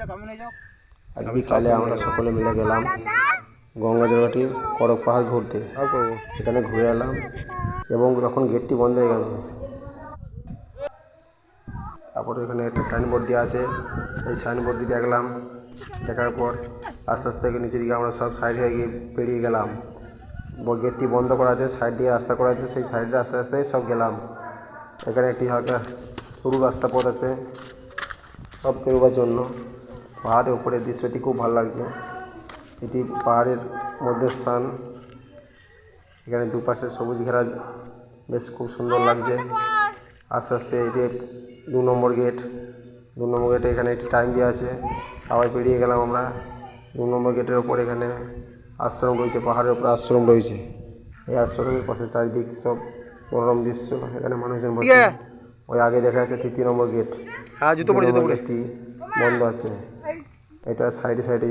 আজ বিকালে আমরা সকলে মিলে গেলাম গঙ্গাজলঘাটি করক পাহাড় ঘুরতে। সেখানে ঘুরে এলাম এবং তখন গেটটি বন্ধ হয়ে গেছে। তারপরে এখানে একটা সাইনবোর্ড দেওয়া আছে, এই সাইনবোর্ডটি দেখলাম। দেখার পর আস্তে আস্তে নিচের দিকে আমরা সব সাইড হয়ে গিয়ে পেরিয়ে গেলাম। গেটটি বন্ধ করা আছে, সাইড দিয়ে রাস্তা করা আছে, সেই সাইডে আস্তে আস্তে সব গেলাম। এখানে একটি হালকা সরু রাস্তা পথ আছে সব পেরোবার জন্য। পাহাড়ের উপরের দৃশ্যটি খুব ভালো লাগছে। এটি পাহাড়ের মধ্যস্থান। এখানে দুপাশে সবুজ ঘেরা, বেশ খুব সুন্দর লাগছে। আস্তে আস্তে এটি 2 নম্বর গেট। 2 নম্বর গেটে এখানে একটি টাইম দেওয়া আছে, আবার পেরিয়ে গেলাম আমরা। 2 নম্বর গেটের ওপর এখানে আশ্রম রয়েছে, পাহাড়ের উপরে আশ্রম রয়েছে। এই আশ্রমের পাশে চারিদিক সব মনোরম দৃশ্য। এখানে মানুষজন বসে। ওই আগে দেখা যাচ্ছে 3 নম্বর গেট। গেটটি বন্ধ আছে। এটা সাইডে সাইডে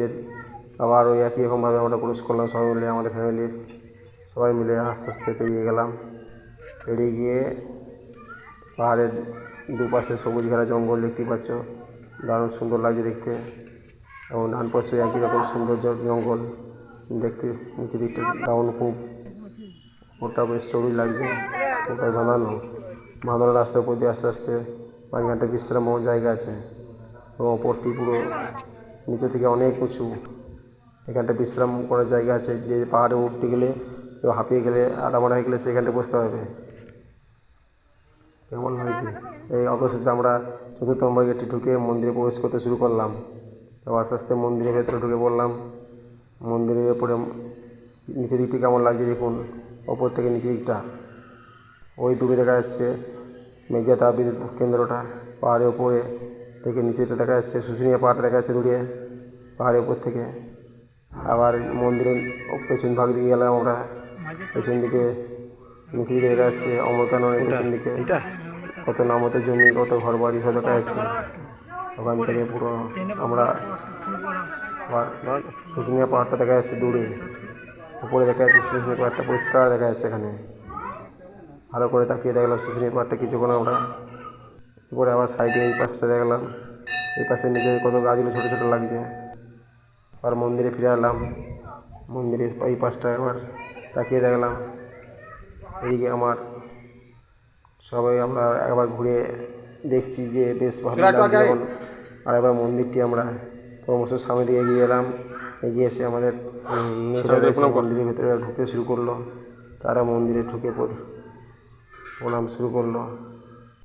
আবার ওই একই রকমভাবে আমরা ক্রস করলাম সবাই মিলে, আমাদের ফ্যামিলির সবাই মিলে আস্তে আস্তে পেরিয়ে গেলাম। পেরিয়ে গিয়ে পাহাড়ের দুপাশে সবুজ ঘেরা জঙ্গল দেখতে পাচ্ছ, দারুণ সুন্দর লাগছে দেখতে। এবং ডান পাশে একই রকম সৌন্দর্য জঙ্গল দেখতে। নিচে দিকটা ডাউন খুব, ওটা বেশ চড়ুই লাগছে। ওটাই বাঁধানো রাস্তার উপর দিয়ে আস্তে আস্তে মাঝখানটা বিশ্রাম জায়গা আছে এবং ওপরটি পুরো নিচে থেকে অনেক উঁচু। এখানটা বিশ্রাম করার জায়গা আছে, যে পাহাড়ে উঠতে গেলে কেউ হাঁপিয়ে গেলে আটামাটা হয়ে গেলে সেখানটা বসতে হবে। কেমন হয়েছে? এই অবশেষে আমরা 4 নম্বর গেটে ঢুকে মন্দিরে প্রবেশ করতে শুরু করলাম। সব আস্তে আস্তে মন্দিরের ভেতরে ঢুকে পড়লাম। মন্দিরের উপরে নিচের দিকটি কেমন লাগছে দেখুন, ওপর থেকে নিচের দিকটা। ওই দূরে দেখা যাচ্ছে মেজা তাপবিদ্যুৎ কেন্দ্রটা। পাহাড়ের উপরে থেকে নিচেটা দেখা যাচ্ছে শুশুনিয়া পাহাড়টা দেখা যাচ্ছে দূরে পাহাড়ের উপর থেকে। আবার মন্দিরের পেছন ভাগ দিকে গেলাম আমরা। পেছন দিকে নিচে দিকে দেখা যাচ্ছে অমরকাননের পেছন দিকে কত নামতে জমি, কত ঘর বাড়ি সব দেখা যাচ্ছে। ওখান থেকে পুরো আমরা শুশুনিয়া পাহাড়টা দেখা যাচ্ছে দূরে। উপরে দেখা যাচ্ছে শুশুনিয়া পাহাড়টা পরিষ্কার দেখা যাচ্ছে। এখানে ভালো করে তাকিয়ে দেখলাম শুশুনিয়া পাহাড়টা কিছুক্ষণ আমরা। এরপরে আবার সাইডে এই পাশটা দেখলাম, এই পাশে নিচে কত গাছগুলো ছোটো ছোটো লাগছে। আর মন্দিরে ফিরে এলাম। মন্দিরের এই পাশটা একবার তাকিয়ে দেখলাম। এদিকে আমার সবাই আমরা একবার ঘুরে দেখছি যে বেশ ভালো লাগছে। এখন আর একবার মন্দিরটি আমরা ক্রমশ সামনে দিকে এগিয়ে এলাম। এগিয়ে এসে আমাদের মন্দিরের ভেতরে ঢুকতে শুরু করলো। তারা মন্দিরে ঢুকে প্রণাম শুরু করলো।